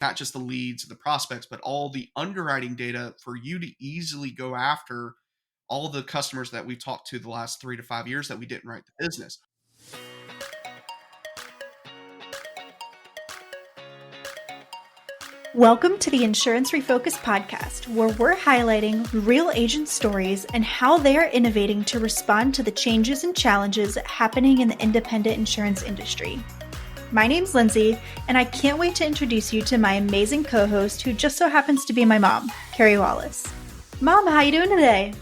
not just the leads, the prospects, but all the underwriting data for you to easily go after all the customers that we've talked to the last 3 to 5 years that we didn't write the business. Welcome to the Insurance Refocused podcast, where we're highlighting real agent stories and how they are innovating to respond to the changes and challenges happening in the independent insurance industry. My name's Lindsay, and I can't wait to introduce you to my amazing co-host, who just so happens to be my mom, Carey Wallace. Mom, how you doing today?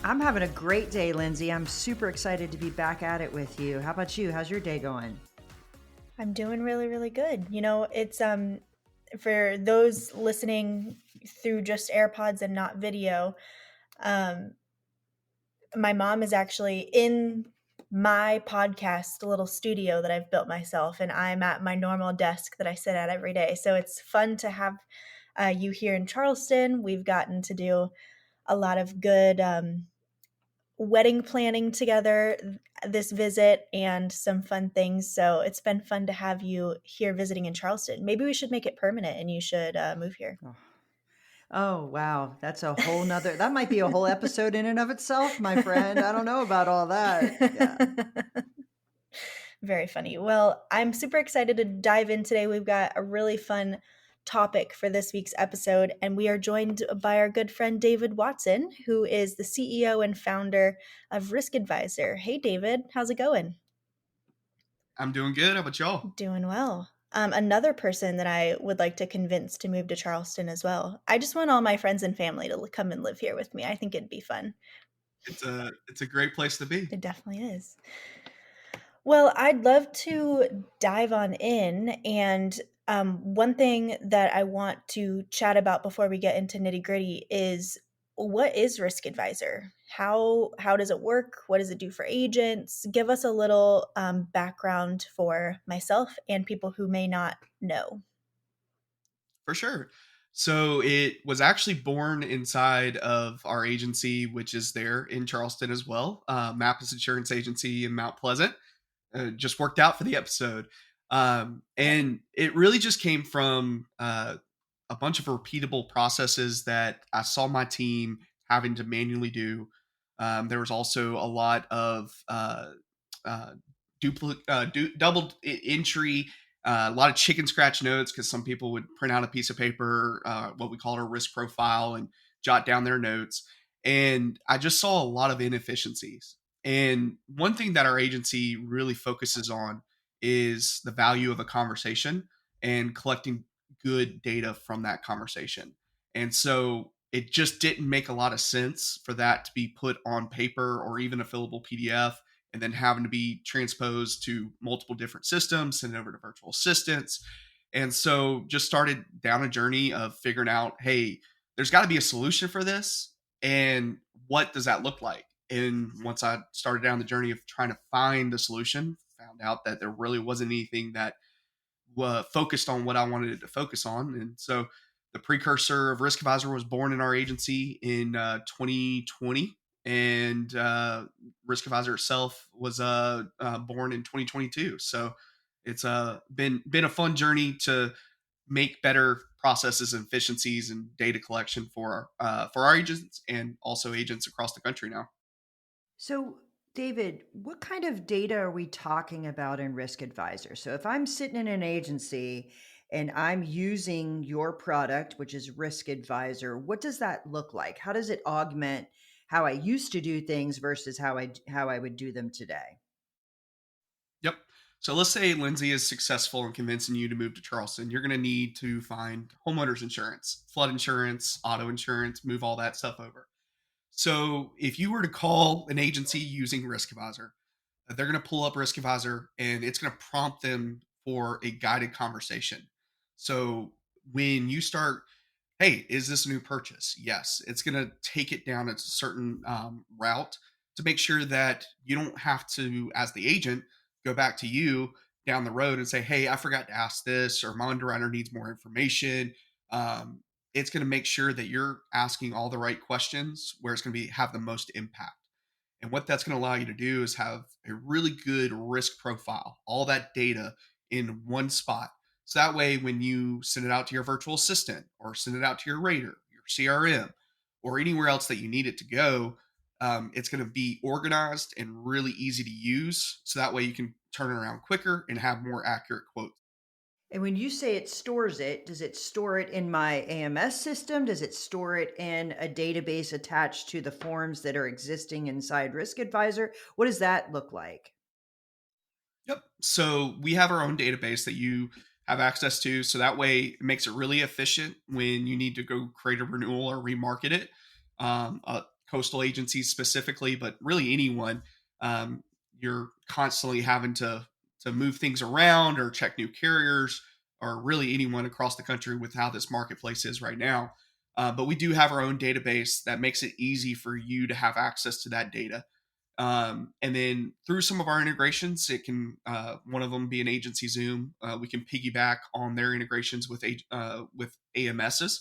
I'm having a great day, Lindsay. I'm super excited to be back at it with you. How about you? How's your day going? I'm doing really, really good. You know, it's for those listening through just AirPods and not video, my mom is actually in my podcast little studio that I've built myself, and I'm at my normal desk that I sit at every day. So it's fun to have you here in Charleston. We've gotten to do a lot of good wedding planning together this visit and some fun things. So it's been fun to have you here visiting in Charleston. Maybe we should make it permanent and you should move here. Oh, wow. That's a whole nother, that might be a whole episode in and of itself, my friend. I don't know about all that. Yeah. Very funny. Well, I'm super excited to dive in today. We've got a really fun topic for this week's episode, and we are joined by our good friend David Watson, who is the CEO and founder of RiskAdvisor. Hey, David, how's it going? I'm doing good. How about y'all? Doing well. Another person that I would like to convince to move to Charleston as well. I just want all my friends and family to come and live here with me. I think it'd be fun. It's a great place to be. It definitely is. Well, I'd love to dive on in. And one thing that I want to chat about before we get into nitty gritty is, what is RiskAdvisor? How does it work? What does it do for agents? Give us a little background for myself and people who may not know. For sure. So it was actually born inside of our agency, which is there in Charleston as well. Mappus Insurance Agency in Mount Pleasant. Just worked out for the episode. And it really just came from a bunch of repeatable processes that I saw my team having to manually do. There was also a lot of double entry, a lot of chicken scratch notes, because some people would print out a piece of paper, what we call a risk profile, and jot down their notes. And I just saw a lot of inefficiencies. And one thing that our agency really focuses on is the value of a conversation and collecting good data from that conversation. And so it just didn't make a lot of sense for that to be put on paper or even a fillable PDF and then having to be transposed to multiple different systems, sent over to virtual assistants. And so just started down a journey of figuring out, hey, there's got to be a solution for this. And what does that look like? And once I started down the journey of trying to find the solution, found out that there really wasn't anything that focused on what I wanted it to focus on. And so the precursor of RiskAdvisor was born in our agency in 2020. And RiskAdvisor itself was born in 2022. So it's been a fun journey to make better processes and efficiencies and data collection for our agents and also agents across the country now. So, David, what kind of data are we talking about in RiskAdvisor? So if I'm sitting in an agency and I'm using your product, which is RiskAdvisor, what does that look like? How does it augment how I used to do things versus how I would do them today? Yep. So let's say Lindsay is successful in convincing you to move to Charleston. You're going to need to find homeowners insurance, flood insurance, auto insurance, move all that stuff over. So if you were to call an agency using RiskAdvisor, they're going to pull up RiskAdvisor and it's going to prompt them for a guided conversation. So when you start, hey, is this a new purchase? Yes. It's going to take it down a certain route to make sure that you don't have to, as the agent, go back to you down the road and say, hey, I forgot to ask this, or my underwriter needs more information. It's going to make sure that you're asking all the right questions where it's going to have the most impact. And what that's going to allow you to do is have a really good risk profile, all that data in one spot, So that way, when you send it out to your virtual assistant or send it out to your rater, your CRM, or anywhere else that you need it to go, it's going to be organized and really easy to use. So that way you can turn it around quicker and have more accurate quotes. And when you say it stores it, does it store it in my AMS system? Does it store it in a database attached to the forms that are existing inside RiskAdvisor? What does that look like? Yep. So we have our own database that you have access to. So that way it makes it really efficient when you need to go create a renewal or remarket it. Coastal agencies specifically, but really anyone, you're constantly having to move things around or check new carriers, or really anyone across the country with how this marketplace is right now. But we do have our own database that makes it easy for you to have access to that data. And then through some of our integrations, it can one of them be an agency Zoom. We can piggyback on their integrations with AMSs,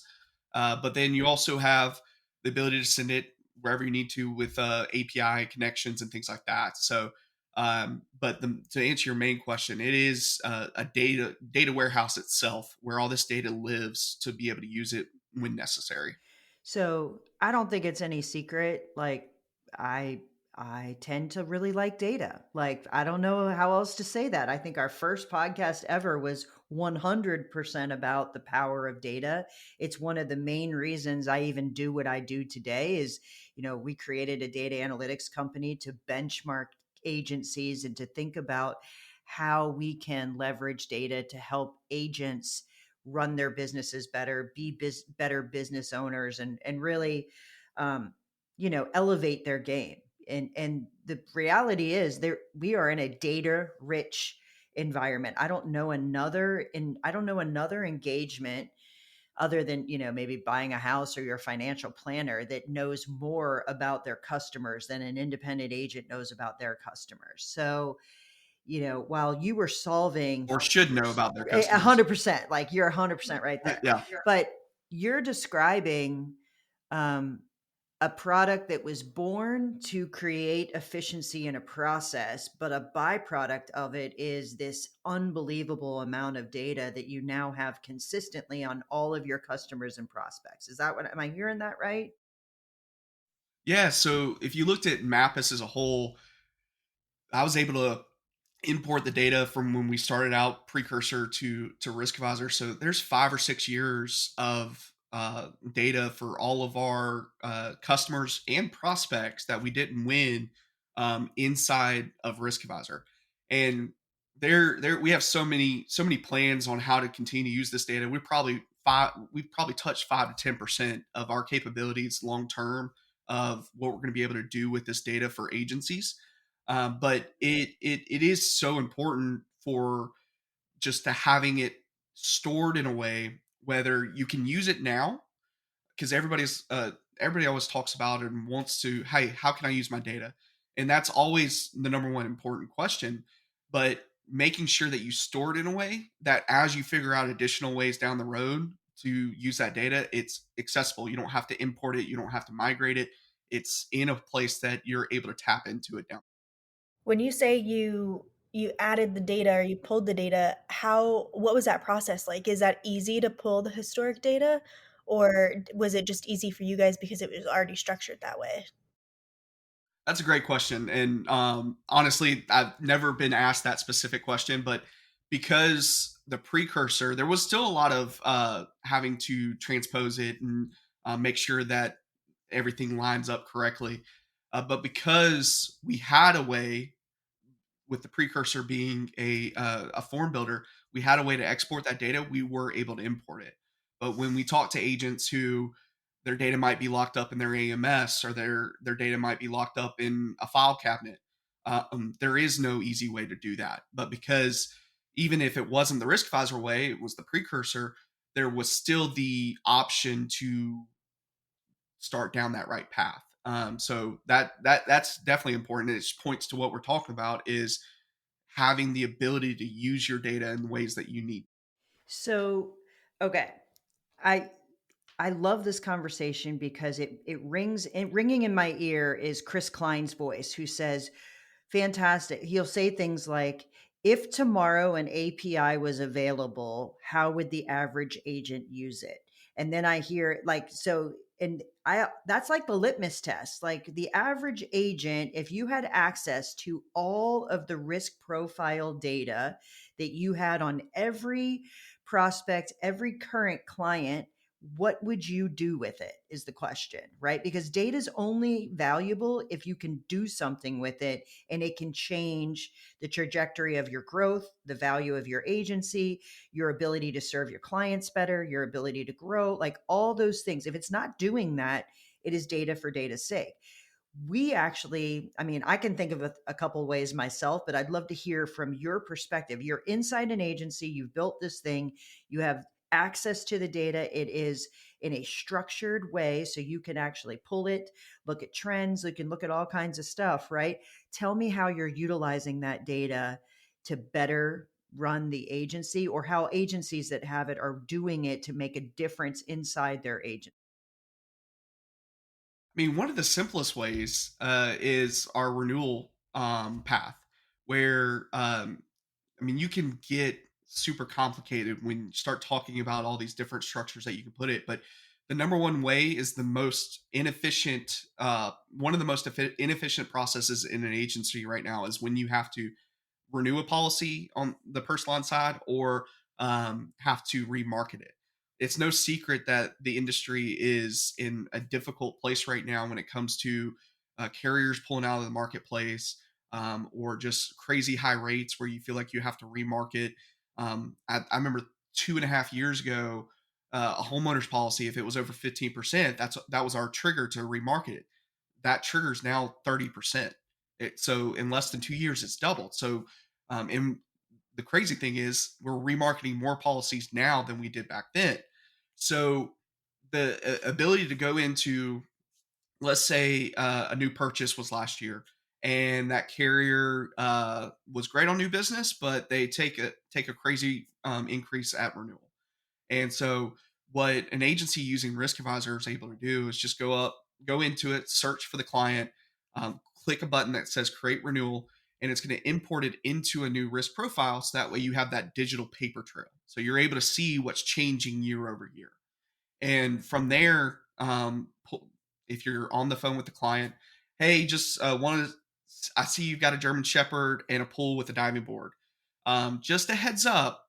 but then you also have the ability to send it wherever you need to with API connections and things like that. So, to answer your main question, it is a data warehouse itself where all this data lives to be able to use it when necessary. So I don't think it's any secret. Like I I tend to really like data. Like I don't know how else to say that. I think our first podcast ever was 100% about the power of data. It's one of the main reasons I even do what I do today is, we created a data analytics company to benchmark agencies and to think about how we can leverage data to help agents run their businesses better, be better business owners, and really, um, elevate their game. And the reality is, there we are in a data rich environment. I don't know another engagement other than maybe buying a house or your financial planner that knows more about their customers than an independent agent knows about their customers. So while you were solving Or should know about their a customers. 100%, like you're 100% right there. Yeah. But you're describing um, a product that was born to create efficiency in a process, but a byproduct of it is this unbelievable amount of data that you now have consistently on all of your customers and prospects. Am I hearing that right? Yeah. So if you looked at Mappus as a whole, I was able to import the data from when we started out precursor to RiskAdvisor. So there's 5 or 6 years of data for all of our customers and prospects that we didn't win inside of RiskAdvisor. And there we have so many plans on how to continue to use this data. We've probably touched 5 to 10% of our capabilities long term of what we're going to be able to do with this data for agencies. But it is so important for just to having it stored in a way whether you can use it now, because everybody always talks about it and wants to, hey, how can I use my data? And that's always the number one important question. But making sure that you store it in a way that as you figure out additional ways down the road to use that data, it's accessible. You don't have to import it, you don't have to migrate it. It's in a place that you're able to tap into it down. When you say you added the data or you pulled the data, what was that process like? Is that easy to pull the historic data, or was it just easy for you guys because it was already structured that way? That's a great question. And honestly, I've never been asked that specific question, but because the precursor, there was still a lot of having to transpose it and make sure that everything lines up correctly. But because we had a way, with the precursor being a form builder, we had a way to export that data. We were able to import it. But when we talk to agents who their data might be locked up in their AMS, or their data might be locked up in a file cabinet, there is no easy way to do that. But because even if it wasn't the risk advisor way, it was the precursor, there was still the option to start down that right path. So that's definitely important. It points to what we're talking about is having the ability to use your data in ways that you need. So, okay. I I love this conversation because ringing in my ear is Chris Klein's voice, who says, fantastic. He'll say things like, If tomorrow an API was available, how would the average agent use it? And then I hear like, so, and I, that's like the litmus test. Like the average agent, if you had access to all of the risk profile data that you had on every prospect, every current client, what would you do with it is the question, right? Because data is only valuable if you can do something with it, and it can change the trajectory of your growth, the value of your agency, your ability to serve your clients better, your ability to grow, like all those things. If it's not doing that, it is data for data's sake. We actually, I mean, I can think of a couple ways myself, but I'd love to hear from your perspective. You're inside an agency, you've built this thing, you have access to the data. It is in a structured way, so you can actually pull it, look at trends, you can look at all kinds of stuff, right? Tell me how you're utilizing that data to better run the agency, or how agencies that have it are doing it to make a difference inside their agency. I mean, one of the simplest ways is our renewal path, where I mean, you can get super complicated when you start talking about all these different structures that you can put it. But the number one way is the most inefficient, one of the most inefficient processes in an agency right now is when you have to renew a policy on the personal line side or have to remarket it. It's no secret that the industry is in a difficult place right now when it comes to carriers pulling out of the marketplace, or just crazy high rates where you feel like you have to remarket. I remember 2.5 years ago, a homeowner's policy, if it was over 15%, that was our trigger to remarket it. That triggers now 30%. So in less than 2 years, it's doubled. So, and the crazy thing is, we're remarketing more policies now than we did back then. So the ability to go into, let's say, a new purchase was last year, and that carrier was great on new business, but they take a crazy increase at renewal. And so what an agency using Risk Advisor is able to do is just go into it, search for the client, click a button that says create renewal, and it's going to import it into a new risk profile. So that way you have that digital paper trail. So you're able to see what's changing year over year. And from there, if you're on the phone with the client, hey, just wanted, I see you've got a German Shepherd and a pool with a diving board. Just a heads up,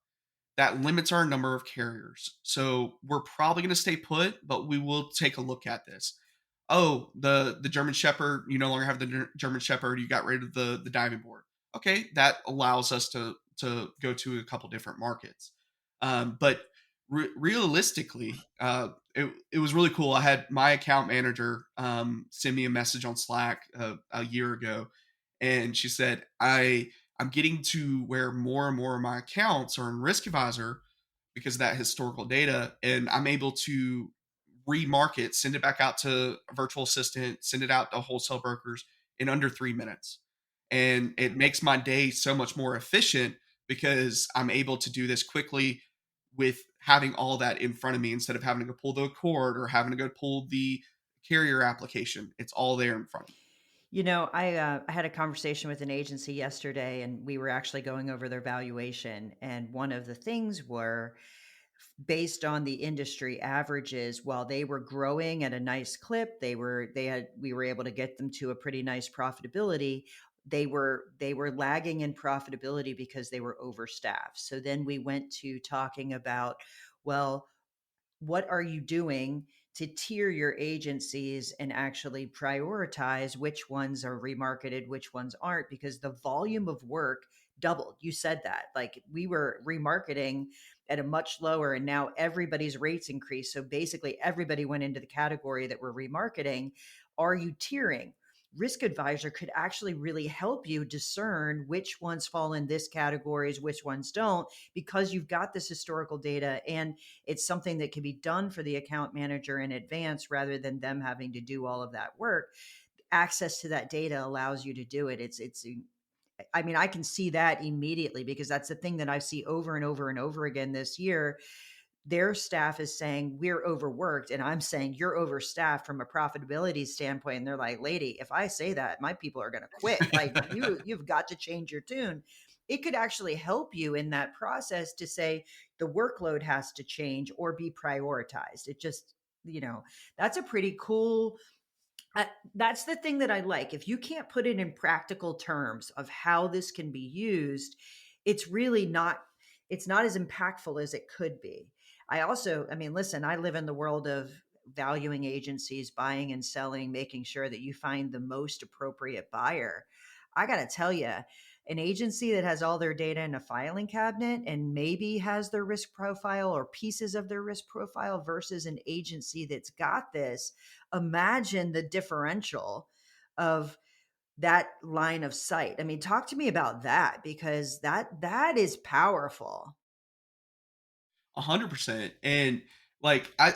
that limits our number of carriers. So we're probably going to stay put, but we will take a look at this. Oh, the German Shepherd, you no longer have the German Shepherd. You got rid of the diving board. Okay, that allows us to go to a couple different markets. But realistically, it was really cool. I had my account manager send me a message on Slack a year ago, and she said, I'm getting to where more and more of my accounts are in Risk Advisor because of that historical data, and I'm able to remarket, send it back out to a virtual assistant, send it out to wholesale brokers in under 3 minutes. And it makes my day so much more efficient because I'm able to do this quickly with having all that in front of me instead of having to go pull the cord or having to go pull the carrier application. It's all there in front of me. You know, I had a conversation with an agency yesterday, and we were actually going over their valuation. And one of the things were based on the industry averages. While they were growing at a nice clip, we were able to get them to a pretty nice profitability. They were lagging in profitability because they were overstaffed. So then we went to talking about, well, what are you doing to tier your agencies and actually prioritize which ones are remarketed, which ones aren't, because the volume of work doubled. You said that, like, we were remarketing at a much lower, and now everybody's rates increased. So basically everybody went into the category that we're remarketing. Are you tiering? Risk Advisor could actually really help you discern which ones fall in this categories, which ones don't, because you've got this historical data, and it's something that can be done for the account manager in advance rather than them having to do all of that work. Access to that data allows you to do it. I mean, I can see that immediately, because that's the thing that I see over and over and over again this year. Their staff is saying we're overworked, and I'm saying you're overstaffed from a profitability standpoint. And they're like, lady, if I say that, my people are going to quit. Like, you've got to change your tune. it could actually help you in that process to say the workload has to change or be prioritized. It just, you know, that's a pretty cool. That's the thing that I like. If you can't put it in practical terms of how this can be used, it's really not, it's not as impactful as it could be. I also, I mean, listen, I live in the world of valuing agencies, buying and selling, making sure that you find the most appropriate buyer. I got to tell you, an agency that has all their data in a filing cabinet and maybe has their risk profile or pieces of their risk profile versus an agency that's got this, imagine the differential of that line of sight. I mean, talk to me about that, because that is powerful. 100%. And like I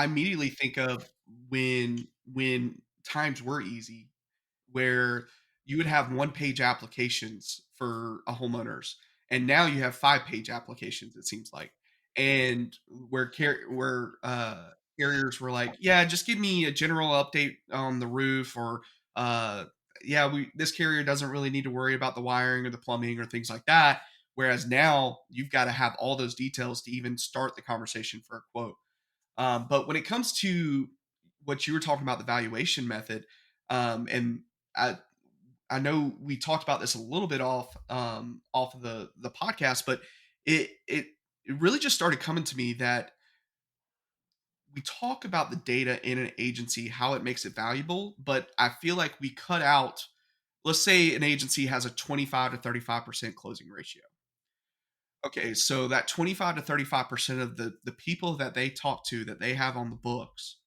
immediately think of when times were easy, where you would have one-page applications for a homeowners, and now you have five-page applications, it seems like. And carriers were like, "Yeah, just give me a general update on the roof," or, uh, "Yeah, we this carrier doesn't really need to worry about the wiring or the plumbing or things like that." Whereas now you've got to have all those details to even start the conversation for a quote. But when it comes to what you were talking about, the valuation method, and I, I know we talked about this a little bit off of the podcast, but it it it really just started coming to me that we talk about the data in an agency, how it makes it valuable, but I feel like we cut out. Let's say an agency has a 25 to 35% closing ratio. Okay, so that 25 to 35% of the people that they talk to that they have on the books,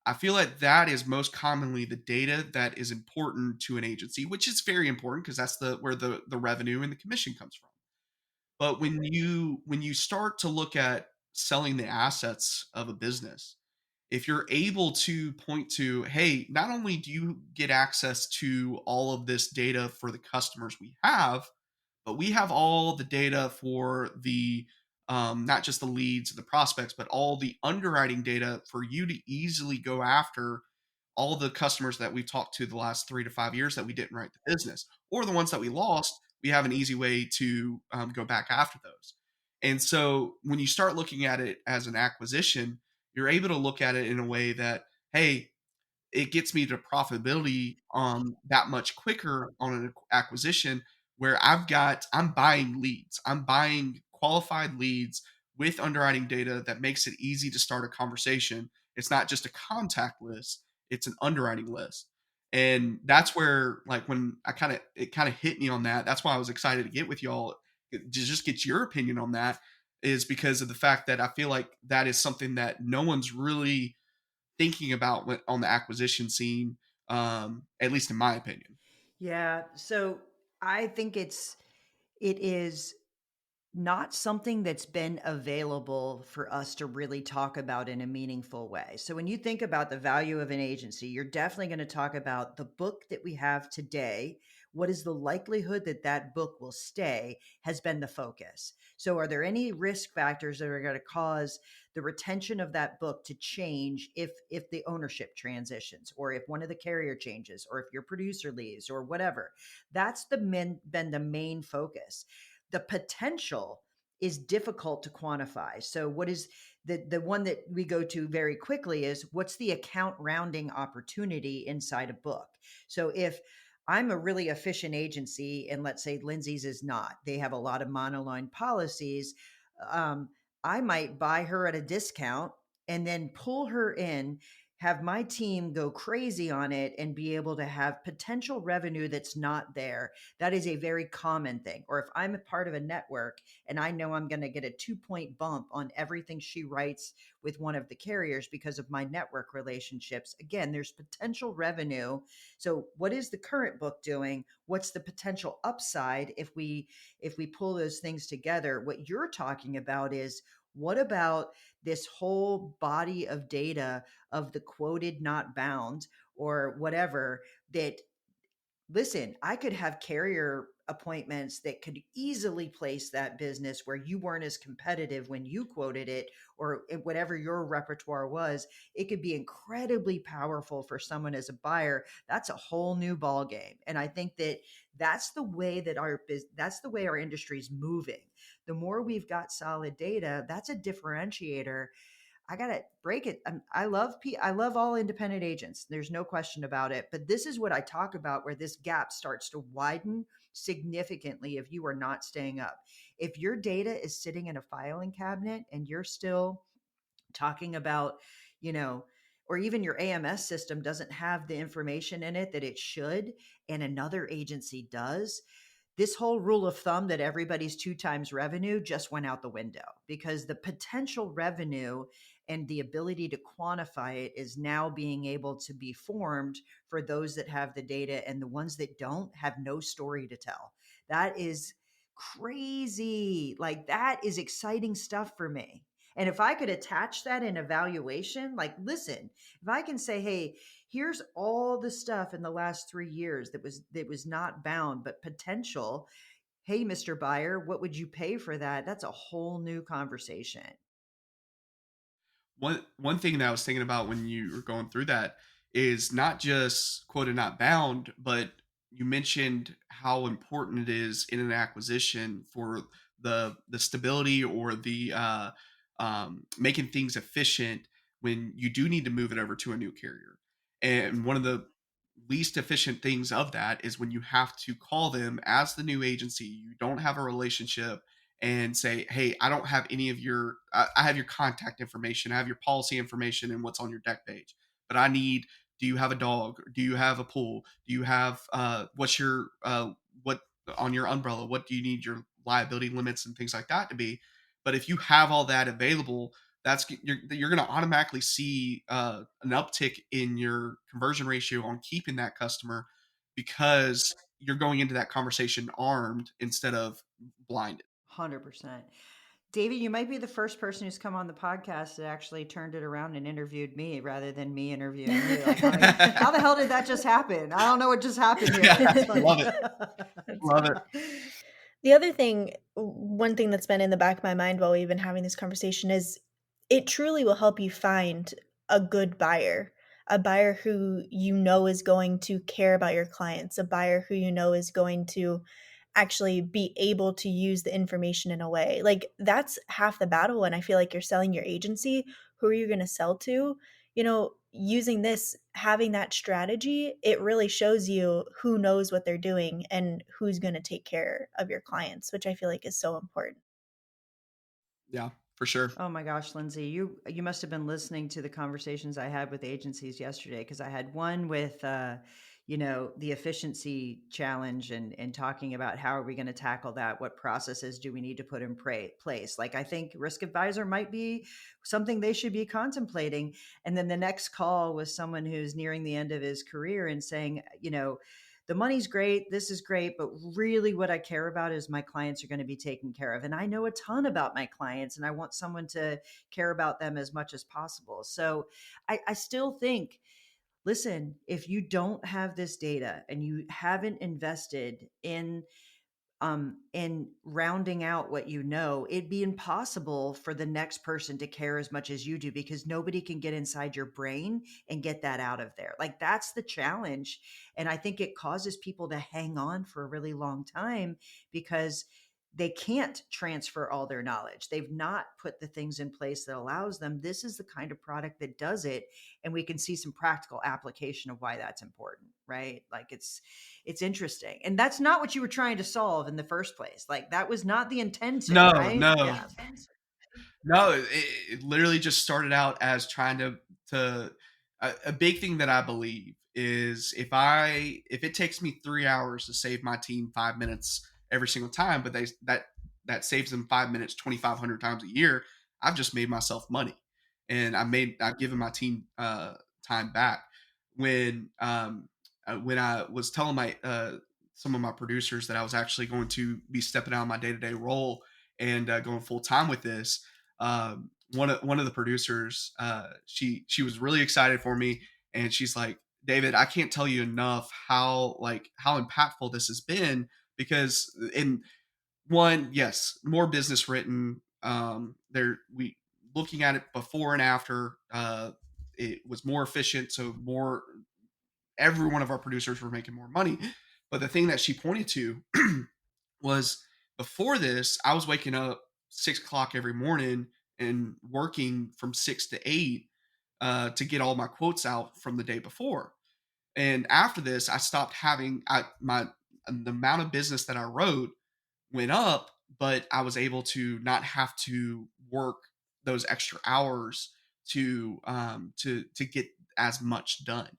I feel like that is most commonly the data that is important to an agency, which is very important because that's the where the revenue and the commission comes from. But when you start to look at selling the assets of a business, if you're able to point to, hey, not only do you get access to all of this data for the customers we have, but we have all the data for the not just the leads and the prospects, but all the underwriting data for you to easily go after all the customers that we've talked to the last 3 to 5 years that we didn't write the business, or the ones that we lost. We have an easy way to go back after those. And so when you start looking at it as an acquisition, you're able to look at it in a way that, hey, it gets me to profitability that much quicker on an acquisition, where I'm buying leads. I'm buying qualified leads with underwriting data that makes it easy to start a conversation. It's not just a contact list, it's an underwriting list. And that's where, like, when it kind of hit me on that. That's why I was excited to get with y'all to just get your opinion on that, is because of the fact that I feel like that is something that no one's really thinking about on the acquisition scene, at least in my opinion. Yeah. So I think it is not something that's been available for us to really talk about in a meaningful way. So when you think about the value of an agency, you're definitely going to talk about the book that we have today. What is the likelihood that that book will stay has been the focus. So are there any risk factors that are going to cause the retention of that book to change if the ownership transitions, or if one of the carrier changes, or if your producer leaves, or whatever? That's been the main focus. The potential is difficult to quantify. So what is the one that we go to very quickly is, what's the account rounding opportunity inside a book? So if I'm a really efficient agency, and let's say Lindsay's is not, they have a lot of monoline policies, um, I might buy her at a discount and then pull her in, have my team go crazy on it, and be able to have potential revenue that's not there. That is a very common thing. Or if I'm a part of a network and I know I'm going to get a 2 point bump on everything she writes with one of the carriers because of my network relationships, again, there's potential revenue. So what is the current book doing? What's the potential upside if we pull those things together? What you're talking about is, what about this whole body of data of the quoted not bound or whatever, that, listen, I could have carrier appointments that could easily place that business where you weren't as competitive when you quoted it, or whatever your repertoire was. It could be incredibly powerful for someone as a buyer. That's a whole new ball game. And I think that that's the way that that's the way our industry is moving. The more we've got solid data, that's a differentiator. I gotta break it. I love all independent agents. There's no question about it. But this is what I talk about, where this gap starts to widen significantly if you are not staying up. If your data is sitting in a filing cabinet and you're still talking about, you know, or even your AMS system doesn't have the information in it that it should, and another agency does, this whole rule of thumb that everybody's 2 times revenue just went out the window, because the potential revenue and the ability to quantify it is now being able to be formed for those that have the data, and the ones that don't have no story to tell. That is crazy. Like, that is exciting stuff for me. And if I could attach that in evaluation, like, listen, if I can say, hey, here's all the stuff in the last 3 years that was not bound but potential. Hey, Mr. Buyer, what would you pay for that? That's a whole new conversation. One thing that I was thinking about when you were going through that is not just quoted not bound, but you mentioned how important it is in an acquisition for the stability, or the making things efficient when you do need to move it over to a new carrier. And one of the least efficient things of that is when you have to call them as the new agency, you don't have a relationship, and say, hey, I don't have any of your, I have your contact information, I have your policy information and what's on your deck page, but I need, do you have a dog? Do you have a pool? Do you have, what's your, what on your umbrella? What do you need your liability limits and things like that to be? But if you have all that available, you're going to automatically see an uptick in your conversion ratio on keeping that customer, because you're going into that conversation armed instead of blinded. 100%. David, you might be the first person who's come on the podcast that actually turned it around and interviewed me rather than me interviewing you. Like, how the hell did that just happen? I don't know what just happened here. Yeah, That's funny. love it. Love it. The other thing, one thing that's been in the back of my mind while we've been having this conversation is it truly will help you find a good buyer, a buyer who you know is going to care about your clients, a buyer who you know is going to actually be able to use the information in a way. Like, that's half the battle. And I feel like you're selling your agency. Who are you going to sell to? Using this, having that strategy, it really shows you who knows what they're doing and who's going to take care of your clients, which I feel like is so important. Yeah, for sure. Oh my gosh, Lindsay, you must have been listening to the conversations I had with agencies yesterday, because I had one with the efficiency challenge, and talking about how are we going to tackle that? What processes do we need to put in place? Like, I think RiskAdvisor might be something they should be contemplating. And then the next call was someone who's nearing the end of his career and saying, the money's great, this is great, but really what I care about is my clients are going to be taken care of. And I know a ton about my clients, and I want someone to care about them as much as possible. So I still think, listen, if you don't have this data and you haven't invested in rounding out what you know, it'd be impossible for the next person to care as much as you do, because nobody can get inside your brain and get that out of there. Like, that's the challenge. And I think it causes people to hang on for a really long time, because they can't transfer all their knowledge. They've not put the things in place that allows them. This is the kind of product that does it. And we can see some practical application of why that's important, right? Like, it's interesting. And that's not what you were trying to solve in the first place. Like, that was not the intention, No, right? no. Yeah. No, it literally just started out as trying to a big thing that I believe is, if it takes me 3 hours to save my team 5 minutes every single time, but that saves them 5 minutes 2,500 times a year, I've just made myself money, and I've given my team time back. When I was telling my some of my producers that I was actually going to be stepping out of my day-to-day role and going full time with this, one of the producers, she was really excited for me, and she's like, David, I can't tell you enough how impactful this has been, because in one, yes, more business written. There we looking at it before and after. It was more efficient, so more every one of our producers were making more money. But the thing that she pointed to was before this, I was waking up 6 o'clock every morning and working from 6 to 8 to get all my quotes out from the day before. And after this, I stopped having my the amount of business that I wrote went up, but I was able to not have to work those extra hours to get as much done.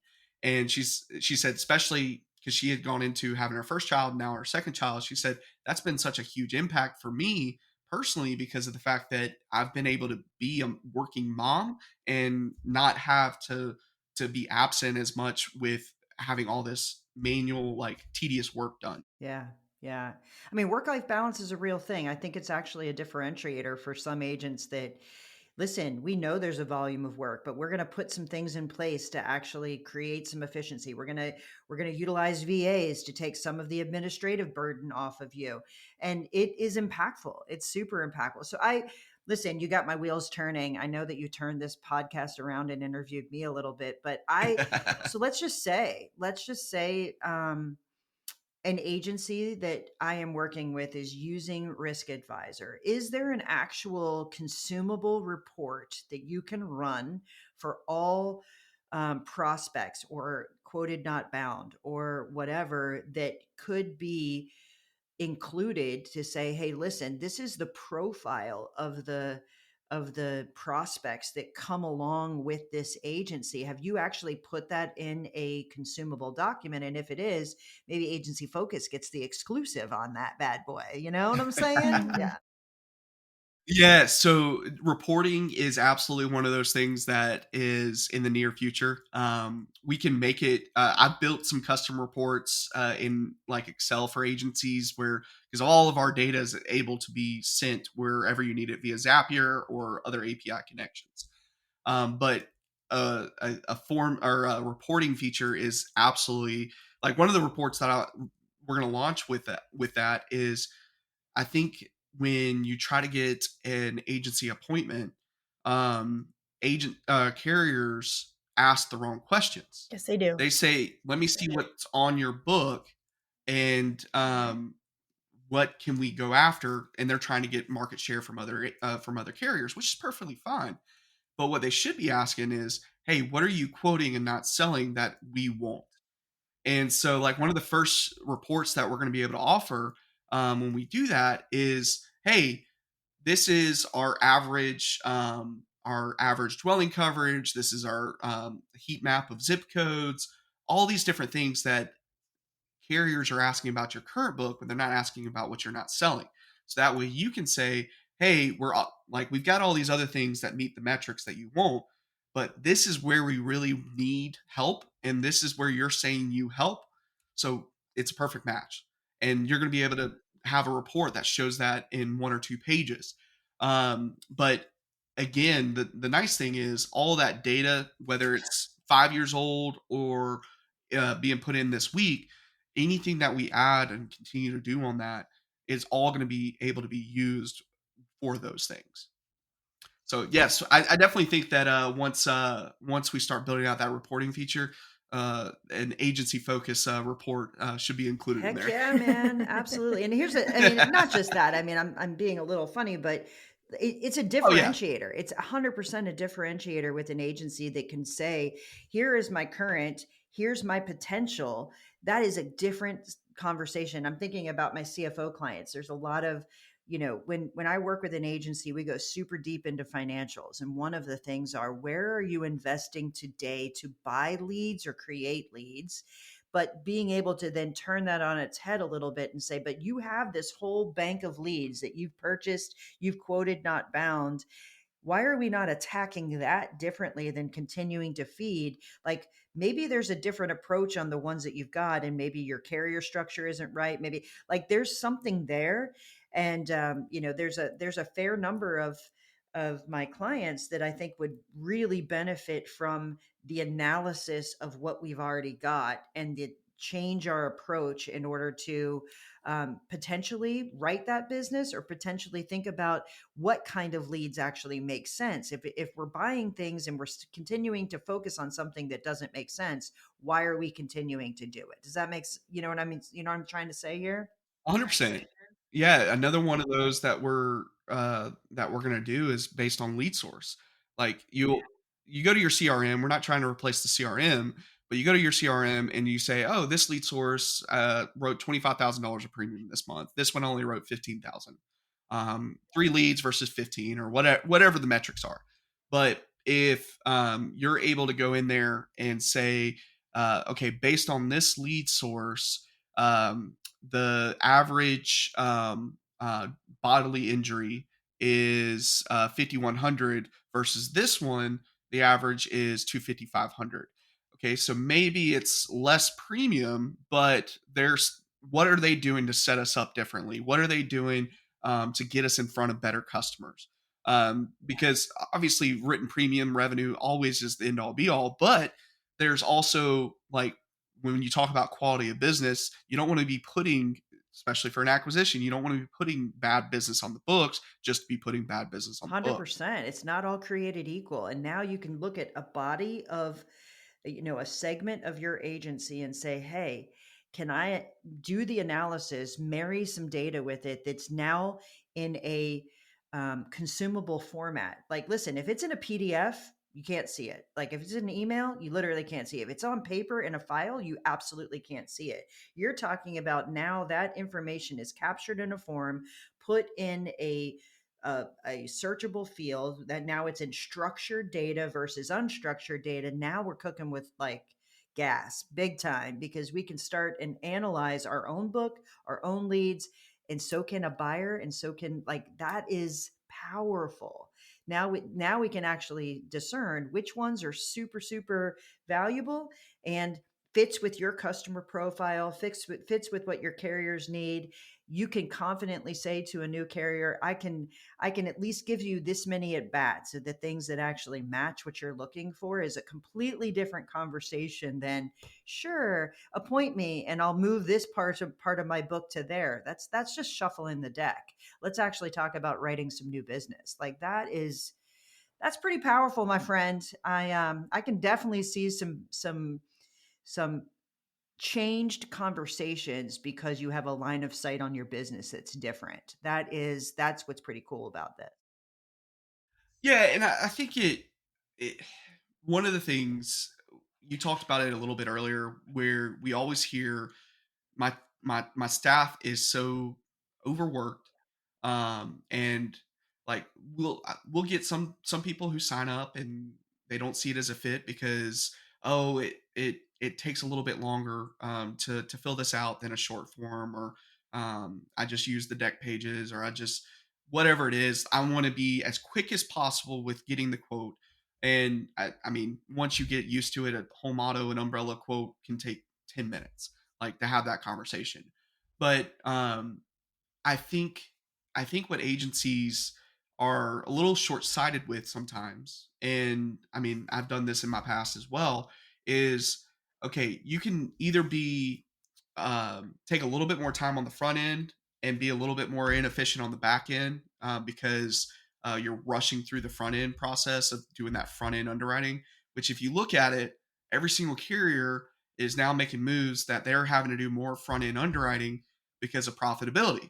And she said, especially because she had gone into having her first child, now her second child, she said that's been such a huge impact for me personally because of the fact that I've been able to be a working mom and not have to be absent as much with having all this manual like tedious work done. Yeah. Yeah. I mean, work-life balance is a real thing. I think it's actually a differentiator for some agents that, listen, we know there's a volume of work, but we're going to put some things in place to actually create some efficiency. We're going to utilize VAs to take some of the administrative burden off of you. And it is impactful. It's super impactful. So listen, you got my wheels turning. I know that you turned this podcast around and interviewed me a little bit, but so let's just say, an agency that I am working with is using RiskAdvisor. Is there an actual consumable report that you can run for all prospects or quoted not bound or whatever that could be included to say, hey, listen, this is the profile of the prospects that come along with this agency? Have you actually put that in a consumable document? And if it is, maybe Agency Focus gets the exclusive on that bad boy. You know what I'm saying? Mhm. Yeah. Yeah, so reporting is absolutely one of those things that is in the near future. We can make it. I've built some custom reports in like Excel for agencies where because all of our data is able to be sent wherever you need it via Zapier or other API connections. But a form or a reporting feature is absolutely like one of the reports that we're going to launch with that is I think when you try to get an agency appointment, agent carriers ask the wrong questions. Yes, they do. They say, "Let me see what's on your book, and what can we go after?" And they're trying to get market share from other carriers, which is perfectly fine. But what they should be asking is, "Hey, what are you quoting and not selling that we won't?" And so, like, one of the first reports that we're going to be able to offer when we do that is, hey, this is our average dwelling coverage. This is our heat map of zip codes, all these different things that carriers are asking about your current book, but they're not asking about what you're not selling. So that way you can say, hey, like, we've got all these other things that meet the metrics that you won't, but this is where we really need help. And this is where you're saying you help. So it's a perfect match. And you're going to be able to have a report that shows that in 1 or 2 pages. But again, the nice thing is all that data, whether it's 5 years old or being put in this week, anything that we add and continue to do on that is all going to be able to be used for those things. So yes, I definitely think that once we start building out that reporting feature, an agency focus report should be included in Heck there. yeah, man. Absolutely. And I mean, not just that. I mean, I'm being a little funny, but it's a Oh yeah, differentiator. It's 100% a differentiator with an agency that can say, here is my current, here's my potential. That is a different conversation. I'm thinking about my CFO clients. There's a lot of, when I work with an agency, we go super deep into financials. And one of the things are, where are you investing today to buy leads or create leads? But being able to then turn that on its head a little bit and say, but you have this whole bank of leads that you've purchased, you've quoted not bound. Why are we not attacking that differently than continuing to feed? Like, maybe there's a different approach on the ones that you've got, and maybe your carrier structure isn't right. Maybe like there's something there. And there's a fair number of my clients that I think would really benefit from the analysis of what we've already got and the change our approach in order to potentially write that business, or potentially think about what kind of leads actually make sense. If we're buying things and we're continuing to focus on something that doesn't make sense, why are we continuing to do it? Does that make you know what I mean? You know what I'm trying to say here? 100%. Yeah, another one of those that we're gonna do is based on lead source. Like, you go to your CRM, we're not trying to replace the CRM, but you go to your CRM and you say, "Oh, this lead source, wrote $25,000 of premium this month. This one only wrote 15,000." 3 leads versus 15 or whatever the metrics are. But if, you're able to go in there and say, "Okay, based on this lead source, the average bodily injury is 5,100 versus this one, the average is 2,500." Okay, so maybe it's less premium, but there's what are they doing to set us up differently? What are they doing to get us in front of better customers? Because obviously, written premium revenue always is the end all be all, but there's also like when you talk about quality of business, you don't want to be putting, especially for an acquisition, you don't want to be putting bad business on the books just to be putting bad business on the books. 100%. It's not all created equal. And now you can look at a body of, a segment of your agency and say, hey, can I do the analysis, marry some data with it that's now in a consumable format? Like, listen, if it's in a PDF, you can't see it. Like, if it's in an email, you literally can't see it. If it's on paper in a file, you absolutely can't see it. You're talking about now that information is captured in a form, put in a searchable field, that now it's in structured data versus unstructured data. Now we're cooking with like gas big time, because we can start and analyze our own book, our own leads, and so can a buyer, and so can, like, that is powerful. Now we can actually discern which ones are super valuable and fits with your customer profile, fits with what your carriers need. You can confidently say to a new carrier, I can at least give you this many at bats. So the things that actually match what you're looking for is a completely different conversation than, sure, appoint me and I'll move this part of my book to there. That's just shuffling the deck. Let's actually talk about writing some new business. Like, that's pretty powerful, my friend. I can definitely see some changed conversations because you have a line of sight on your business that's different. That's what's pretty cool about that. Yeah, and I think it one of the things you talked about it a little bit earlier, where we always hear my staff is so overworked, and like we'll get some people who sign up and they don't see it as a fit because, oh, it takes a little bit longer to fill this out than a short form, or I just use the deck pages, or I just whatever it is, I want to be as quick as possible with getting the quote. And I mean, once you get used to it, a home auto and umbrella quote can take 10 minutes, like to have that conversation. But I think I think what agencies are a little short-sighted with sometimes, and I mean, I've done this in my past as well, is okay, you can either be take a little bit more time on the front end and be a little bit more inefficient on the back end because you're rushing through the front end process of doing that front end underwriting. Which, if you look at it, every single carrier is now making moves that they're having to do more front end underwriting because of profitability.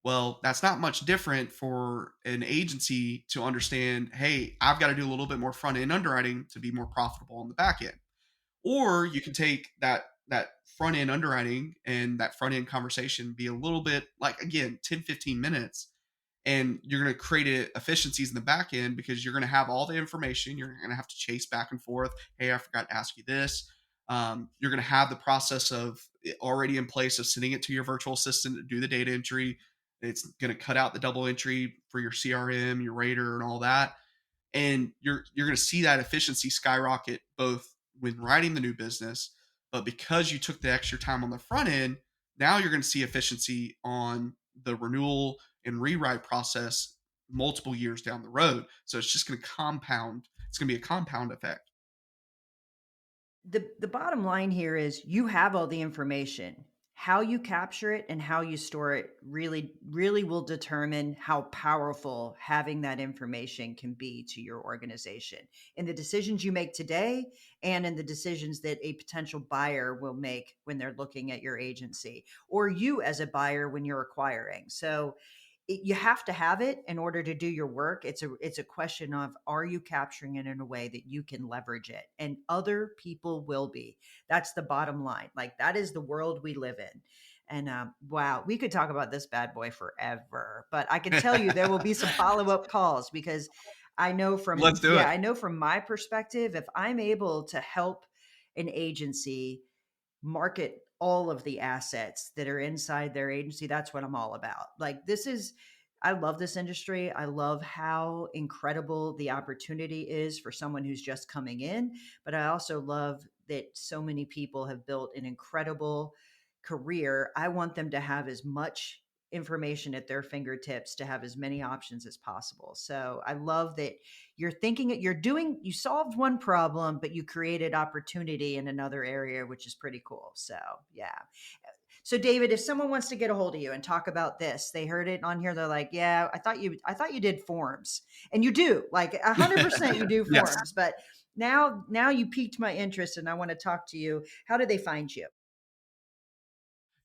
Well, that's not much different for an agency to understand, hey, I've got to do a little bit more front end underwriting to be more profitable on the back end. Or you can take that front end underwriting and that front end conversation, be a little bit like, again, 10-15 minutes, and you're going to create efficiencies in the back end because you're going to have all the information. You're going to have to chase back and forth. Hey, I forgot to ask you this. You're going to have the process of already in place of sending it to your virtual assistant to do the data entry. It's going to cut out the double entry for your CRM, your rater, and all that. And you're going to see that efficiency skyrocket both when writing the new business, but because you took the extra time on the front end, now you're going to see efficiency on the renewal and rewrite process multiple years down the road. So it's just going to compound. It's going to be a compound effect. the bottom line here is you have all the information. How you capture it and how you store it really, really will determine how powerful having that information can be to your organization in the decisions you make today and in the decisions that a potential buyer will make when they're looking at your agency, or you as a buyer when you're acquiring. So you have to have it in order to do your work. It's a question of, are you capturing it in a way that you can leverage it? And other people will be. That's the bottom line. Like, that is the world we live in. And wow, we could talk about this bad boy forever, but I can tell you there will be some follow-up calls, because I know Let's do it. I know from my perspective, if I'm able to help an agency market all of the assets that are inside their agency, that's what I'm all about. Like, I love this industry. I love how incredible the opportunity is for someone who's just coming in, but I also love that so many people have built an incredible career. I want them to have as much information at their fingertips, to have as many options as possible. So I love that you solved one problem, but you created opportunity in another area, which is pretty cool. So yeah. So David, if someone wants to get a hold of you and talk about this, they heard it on here, they're like, yeah, I thought you did forms, and you do, like 100% you do Yes. forms, but now you piqued my interest and I want to talk to you. How do they find you?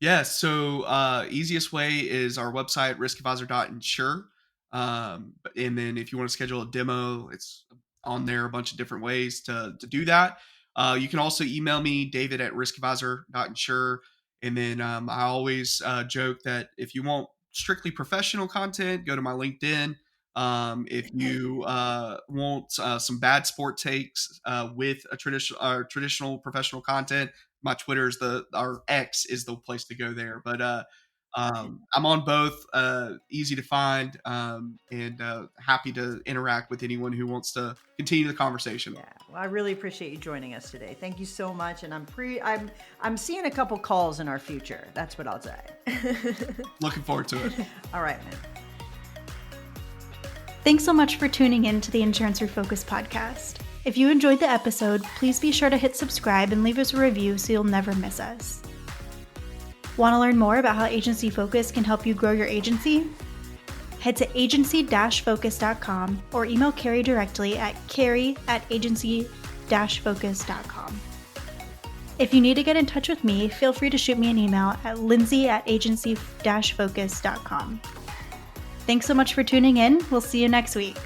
Yeah, so easiest way is our website, riskadvisor.insure. And then if you want to schedule a demo, it's on there, a bunch of different ways to do that. You can also email me, david@riskadvisor.insure. And then I always joke that if you want strictly professional content, go to my LinkedIn. If you want some bad sport takes with a traditional professional content, my Twitter is our X is the place to go there. But I'm on both, easy to find, and happy to interact with anyone who wants to continue the conversation. Yeah, well, I really appreciate you joining us today. Thank you so much, and I'm seeing a couple calls in our future. That's what I'll say. Looking forward to it. All right, man. Thanks so much for tuning in to the Insurance Refocused podcast. If you enjoyed the episode, please be sure to hit subscribe and leave us a review so you'll never miss us. Want to learn more about how Agency Focus can help you grow your agency? Head to agency-focus.com or email Carey directly at carey@agency-focus.com. If you need to get in touch with me, feel free to shoot me an email at lindsay@agency-focus.com. Thanks so much for tuning in. We'll see you next week.